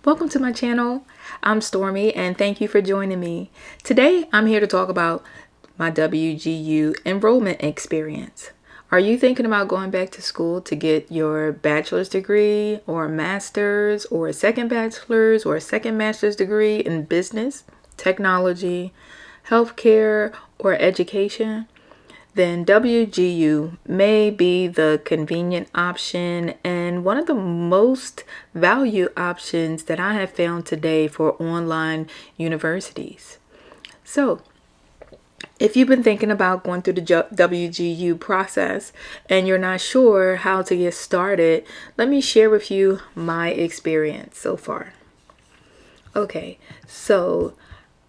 Welcome to my channel. I'm Stormy and thank you for joining me. Today I'm here to talk about my WGU enrollment experience. Are you thinking about going back to school to get your bachelor's degree or a master's or a second bachelor's or a second master's degree in business, technology, healthcare, or education? Then WGU may be the convenient option and one of the most valued options that I have found today for online universities. So, if you've been thinking about going through the WGU process and you're not sure how to get started, let me share with you my experience so far. Okay, so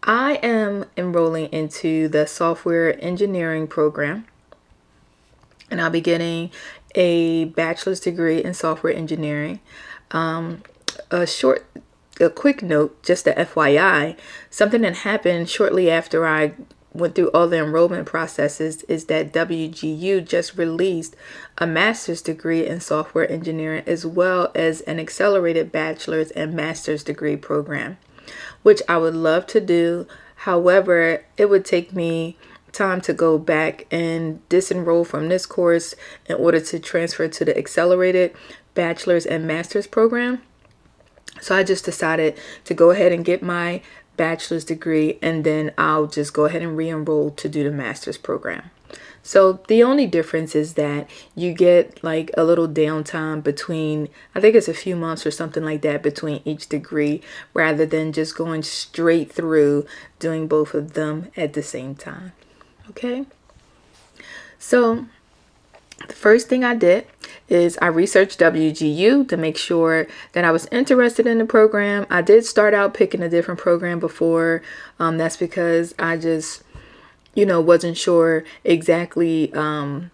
I am enrolling into the software engineering program, and I'll be getting a bachelor's degree in software engineering. A quick note, just a FYI, something that happened shortly after I went through all the enrollment processes is that WGU just released a master's degree in software engineering as well as an accelerated bachelor's and master's degree program, which I would love to do. However, it would take me time to go back and disenroll from this course in order to transfer to the accelerated bachelor's and master's program. So I just decided to go ahead and get my bachelor's degree, and then I'll just go ahead and re-enroll to do the master's program. So the only difference is that you get like a little downtime between, I think it's a few months or something like that between each degree, rather than just going straight through doing both of them at the same time. Okay. So the first thing I did is I researched WGU to make sure that I was interested in the program. I did start out picking a different program before. That's because I just, wasn't sure exactly kind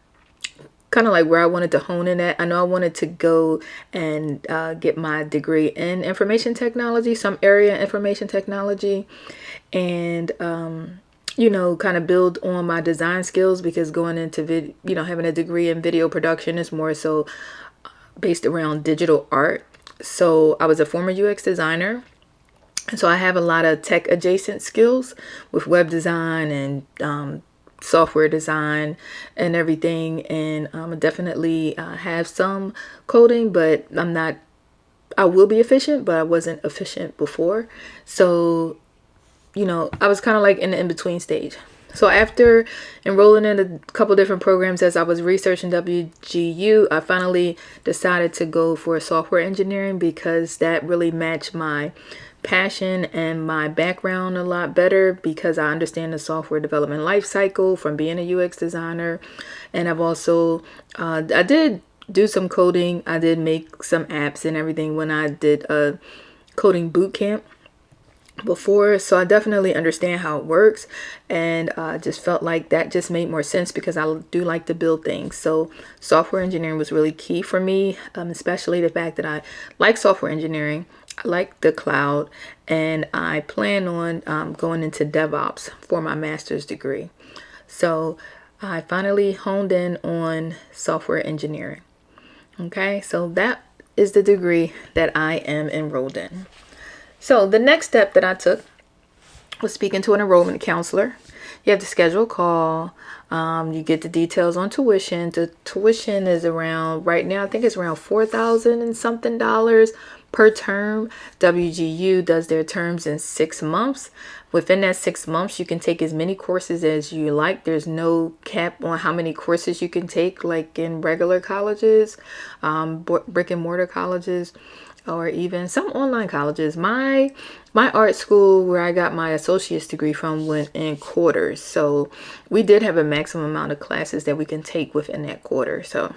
of like where I wanted to hone in at. I know I wanted to go and get my degree in information technology, some area in information technology, and kind of build on my design skills, because going into having a degree in video production is more so based around digital art. So I was a former UX designer, and so I have a lot of tech adjacent skills with web design and software design and everything. And definitely have some coding, but I will be efficient, but I wasn't efficient before. So I was kind of like in the in-between stage. So after enrolling in a couple different programs as I was researching WGU, I finally decided to go for software engineering because that really matched my passion and my background a lot better, because I understand the software development life cycle from being a UX designer. And I've also, I did do some coding. I did make some apps and everything when I did a coding boot camp before, so I definitely understand how it works, and just felt like that just made more sense because I do like to build things. So software engineering was really key for me, especially the fact that I like software engineering, I like the cloud, and I plan on going into DevOps for my master's degree. So I finally honed in on software engineering. Okay, so that is the degree that I am enrolled in. So the next step that I took was speaking to an enrollment counselor. You have to schedule a call. You get the details on tuition. The tuition is around, right now, I think it's around $4,000 and something per term. WGU does their terms in 6 months. Within that 6 months, you can take as many courses as you like. There's no cap on how many courses you can take, like in regular colleges, brick and mortar colleges, or even some online colleges. My art school, where I got my associate's degree from, went in quarters. So we did have a maximum amount of classes that we can take within that quarter. So,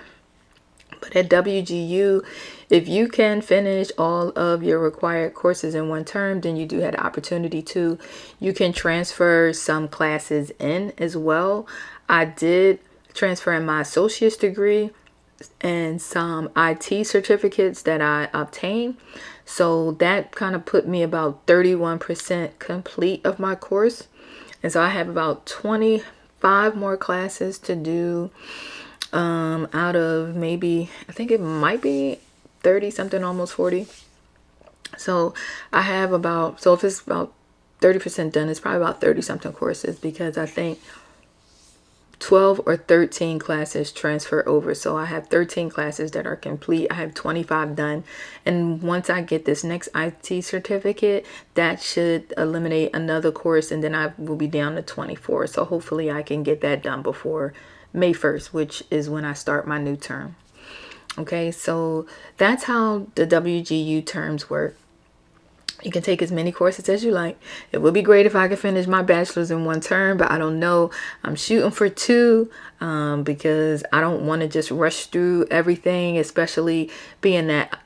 but at WGU, if you can finish all of your required courses in one term, then you do have the opportunity to. You can transfer some classes in as well. I did transfer in my associate's degree and some IT certificates that I obtained. So that kind of put me about 31% complete of my course. And so I have about 25 more classes to do out of maybe, I think it might be 30 something, almost 40. So I have about, so if it's about 30% done, it's probably about 30 something courses, because I think 12 or 13 classes transfer over. So I have 13 classes that are complete. I have 25 done. And once I get this next IT certificate, that should eliminate another course, and then I will be down to 24. So hopefully I can get that done before May 1st, which is when I start my new term. Okay, so that's how the WGU terms work. You can take as many courses as you like. It would be great if I could finish my bachelor's in one term, but I don't know. I'm shooting for two, because I don't want to just rush through everything, especially being that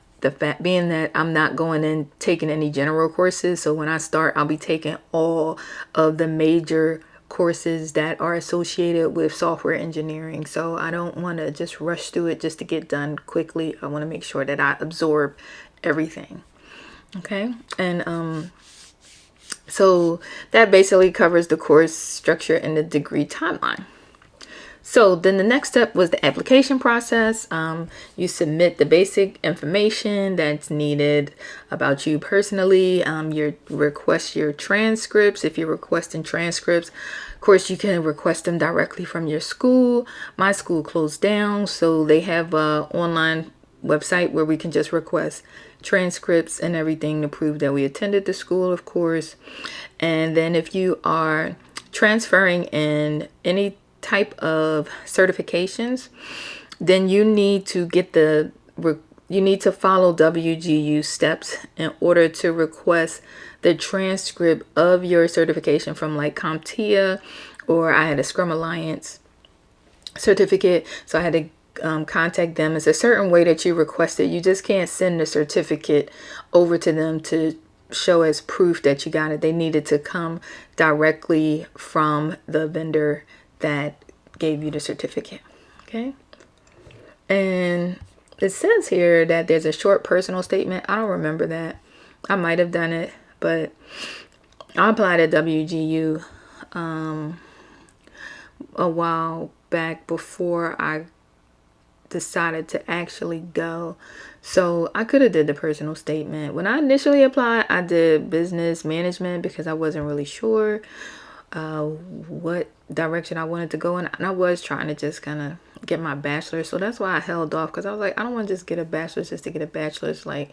I'm not going and taking any general courses. So when I start, I'll be taking all of the major courses that are associated with software engineering. So I don't want to just rush through it just to get done quickly. I want to make sure that I absorb everything. Okay, and so that basically covers the course structure and the degree timeline. So then the next step was the application process. You submit the basic information that's needed about you personally. You request your transcripts. If you're requesting transcripts, of course, you can request them directly from your school. My school closed down, so they have an online website where we can just request transcripts and everything to prove that we attended the school, of course. And then if you are transferring in any type of certifications, then you need to follow WGU steps in order to request the transcript of your certification from like CompTIA, or I had a Scrum Alliance certificate, so I had to contact them. It's a certain way that you request it. You just can't send the certificate over to them to show as proof that you got it. They needed to come directly from the vendor that gave you the certificate. Okay. And it says here that there's a short personal statement. I don't remember that. I might have done it, but I applied at WGU a while back before I decided to actually go. So I could have did the personal statement. When I initially applied, I did business management because I wasn't really sure what direction I wanted to go in. And I was trying to just kind of get my bachelor's. So that's why I held off, because I was like, I don't want to just get a bachelor's just to get a bachelor's. Like,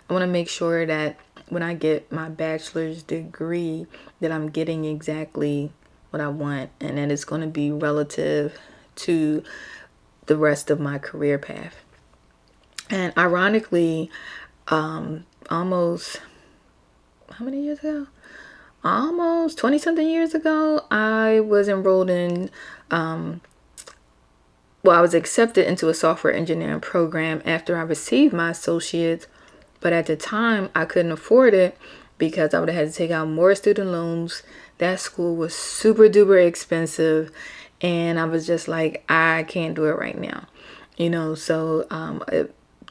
I want to make sure that when I get my bachelor's degree, that I'm getting exactly what I want, and that it's going to be relative to the rest of my career path. And ironically, almost, how many years ago? Almost 20 something years ago, I was enrolled in, I was accepted into a software engineering program after I received my associates. But at the time, I couldn't afford it because I would have had to take out more student loans. That school was super duper expensive. And I was just like, I can't do it right now. So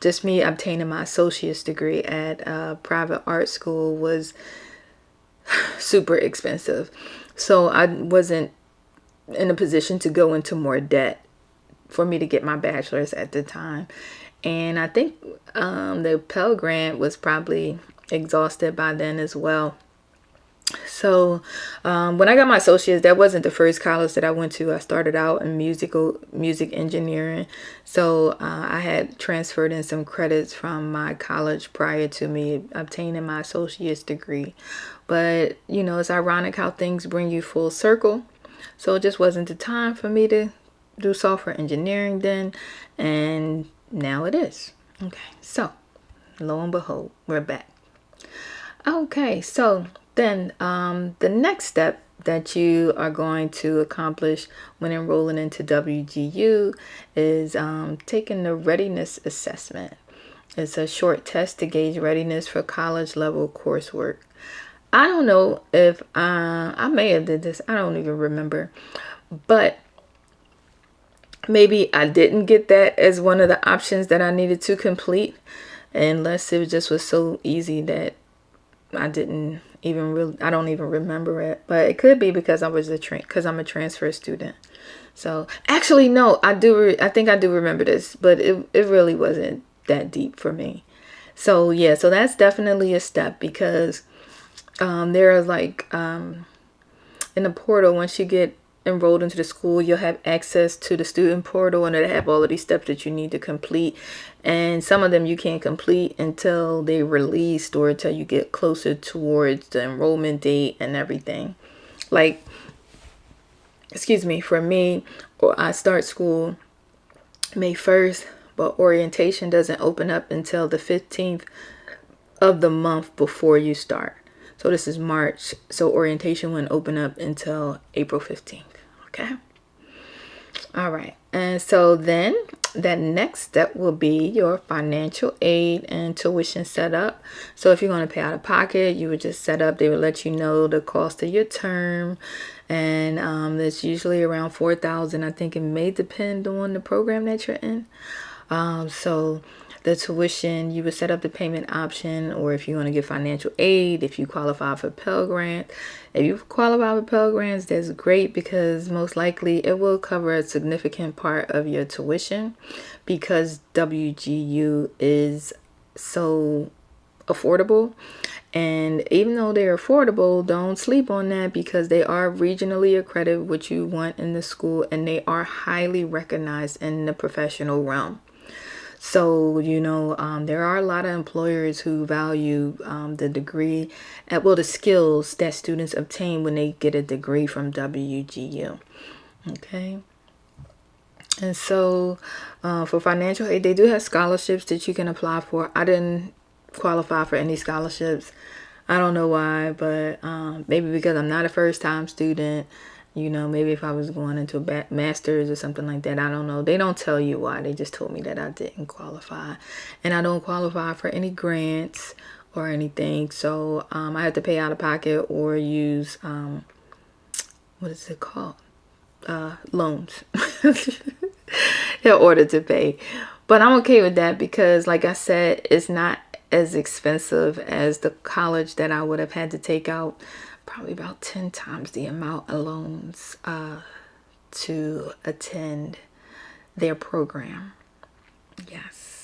just me obtaining my associate's degree at a private art school was super expensive. So I wasn't in a position to go into more debt for me to get my bachelor's at the time. And I think the Pell Grant was probably exhausted by then as well. So when I got my associates, that wasn't the first college that I went to. I started out in music engineering. So I had transferred in some credits from my college prior to me obtaining my associate's degree. But, it's ironic how things bring you full circle. So it just wasn't the time for me to do software engineering then. And now it is. Okay, so lo and behold, we're back. Okay, so then the next step that you are going to accomplish when enrolling into WGU is taking the readiness assessment. It's a short test to gauge readiness for college level coursework. I don't know if I may have did this. I don't even remember. But maybe I didn't get that as one of the options that I needed to complete, unless it just was so easy that I don't even remember it. But it could be because because I'm a transfer student. So actually, no, I think I do remember this, but it really wasn't that deep for me. So yeah, so that's definitely a step because there are in the portal, once you get enrolled into the school, you'll have access to the student portal and it'll have all of these steps that you need to complete. And some of them you can't complete until they released or until you get closer towards the enrollment date and everything. Like, excuse me, for me, or I start school May 1st, but orientation doesn't open up until the 15th of the month before you start. So this is March. So orientation wouldn't open up until April 15th. Okay. All right. And so then that next step will be your financial aid and tuition setup. So if you're going to pay out of pocket, you would just set up, they would let you know the cost of your term. And it's usually around $4,000. I think it may depend on the program that you're in. So the tuition, you would set up the payment option, or if you want to get financial aid, if you qualify for Pell Grant. If you qualify for Pell Grants, that's great because most likely it will cover a significant part of your tuition because WGU is so affordable. And even though they're affordable, don't sleep on that because they are regionally accredited, what you want in the school, and they are highly recognized in the professional realm. So, there are a lot of employers who value the degree, the skills that students obtain when they get a degree from WGU. Okay. And so for financial aid, they do have scholarships that you can apply for. I didn't qualify for any scholarships. I don't know why, but maybe because I'm not a first-time student. Maybe if I was going into a master's or something like that, I don't know. They don't tell you why. They just told me that I didn't qualify. And I don't qualify for any grants or anything. So I have to pay out of pocket or use, what is it called? Loans in order to pay. But I'm okay with that because, like I said, it's not as expensive as the college that I would have had to take out. Probably about 10 times the amount of loans to attend their program. Yes.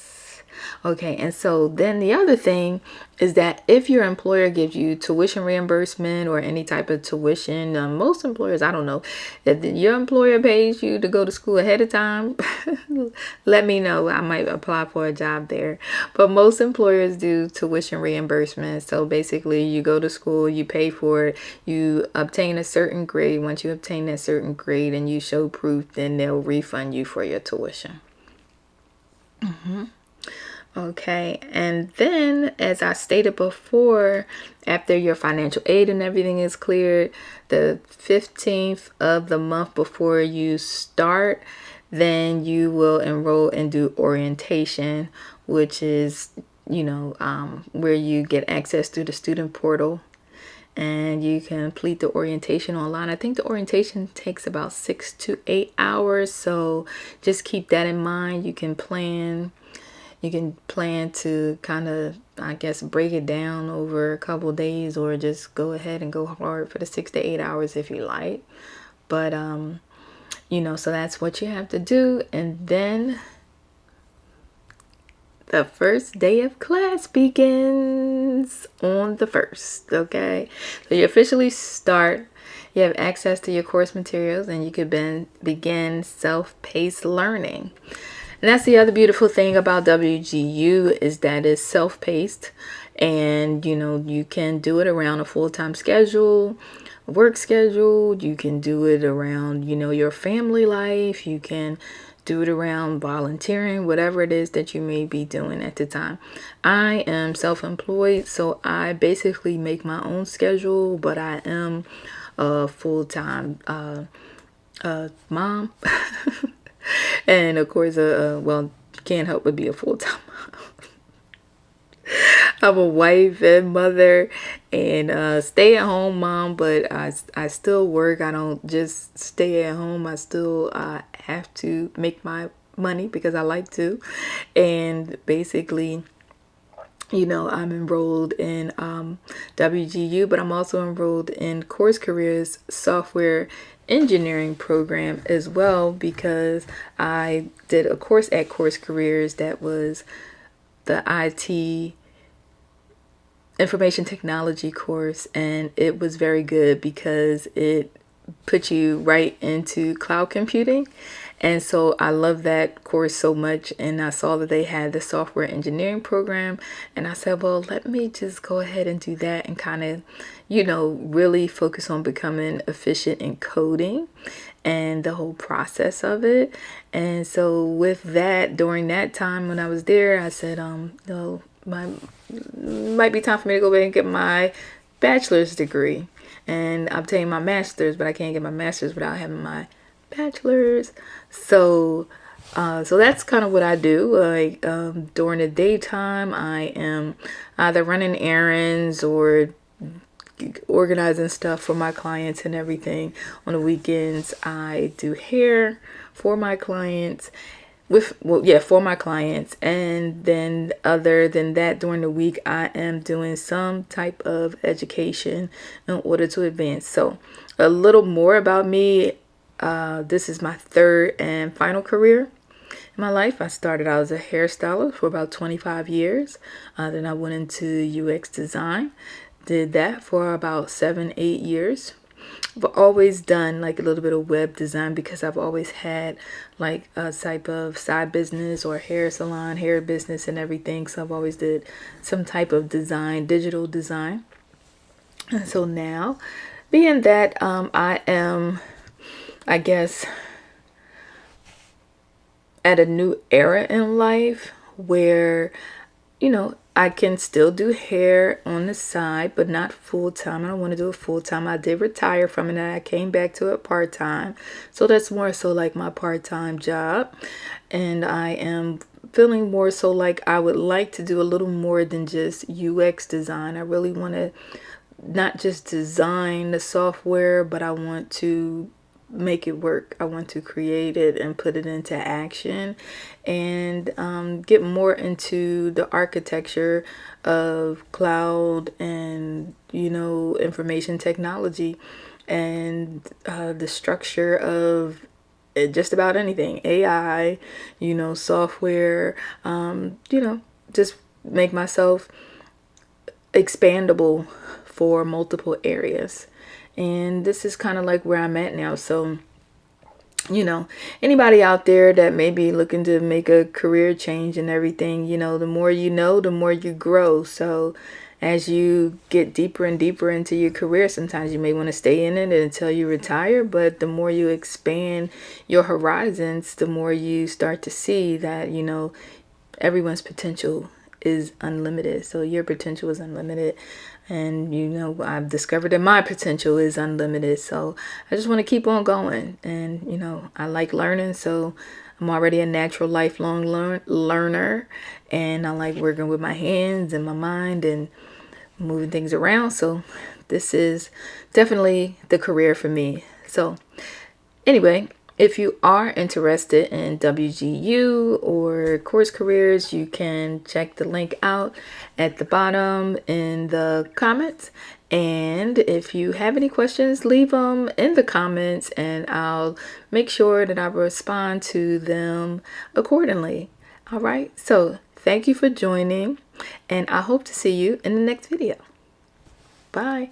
Okay, and so then the other thing is that if your employer gives you tuition reimbursement or any type of tuition, most employers, I don't know, if your employer pays you to go to school ahead of time, let me know. I might apply for a job there. But most employers do tuition reimbursement. So basically you go to school, you pay for it, you obtain a certain grade. Once you obtain that certain grade and you show proof, then they'll refund you for your tuition. Okay, and then as I stated before, after your financial aid and everything is cleared, the 15th of the month before you start, then you will enroll and do orientation, which is, where you get access to the student portal and you can complete the orientation online. I think the orientation takes about 6 to 8 hours, so just keep that in mind. You can plan to kind of, I guess, break it down over a couple days or just go ahead and go hard for the 6 to 8 hours if you like. But, so that's what you have to do. And then the first day of class begins on the 1st. Okay. So you officially start. You have access to your course materials and you can begin self-paced learning. And that's the other beautiful thing about WGU is that it's self-paced and, you can do it around a full-time schedule, work schedule. You can do it around, your family life. You can do it around volunteering, whatever it is that you may be doing at the time. I am self-employed, so I basically make my own schedule, but I am a full-time mom. And of course, can't help but be a full-time mom. I'm a wife and mother and stay-at-home mom, but I still work. I don't just stay at home. I still have to make my money because I like to. And basically, I'm enrolled in WGU, but I'm also enrolled in Course Careers software engineering program as well because I did a course at Course Careers that was the IT information technology course, and it was very good because it put you right into cloud computing. And so I love that course so much, and I saw that they had the software engineering program, and I said, well, let me just go ahead and do that and kind of, really focus on becoming efficient in coding and the whole process of it. And so with that, during that time when I was there, I said, no, might be time for me to go back and get my bachelor's degree and obtain my master's, but I can't get my master's without having my bachelor's. So so that's kind of what I do. Like during the daytime, I am either running errands or organizing stuff for my clients and everything. On the weekends, I do hair for my clients. For my clients. And then other than that, during the week, I am doing some type of education in order to advance. So a little more about me. This is my third and final career in my life. I started out as a hairstylist for about 25 years. Then I went into UX design. Did that for about 7-8 years. I've always done like a little bit of web design because I've always had like a type of side business or hair salon, hair business and everything. So I've always did some type of design, digital design. And so now, being that I am, I guess, at a new era in life where, I can still do hair on the side, but not full time. I don't want to do it full time. I did retire from it and I came back to it part time. So that's more so like my part time job. And I am feeling more so like I would like to do a little more than just UX design. I really want to not just design the software, but I want to make it work. I want to create it and put it into action and get more into the architecture of cloud and information technology and the structure of just about anything, AI, software, just make myself expandable for multiple areas. And this is kind of like where I'm at now. So, anybody out there that may be looking to make a career change and everything, the more the more you grow. So as you get deeper and deeper into your career, sometimes you may want to stay in it until you retire. But the more you expand your horizons, the more you start to see that, everyone's potential is unlimited. So your potential is unlimited. And I've discovered that my potential is unlimited. So I just want to keep on going. And I like learning, so I'm already a natural lifelong learner, and I like working with my hands and my mind and moving things around. So this is definitely the career for me. So anyway, if you are interested in WGU or course careers, you can check the link out at the bottom in the comments. And if you have any questions, leave them in the comments and I'll make sure that I respond to them accordingly. All right. So thank you for joining, and I hope to see you in the next video. Bye.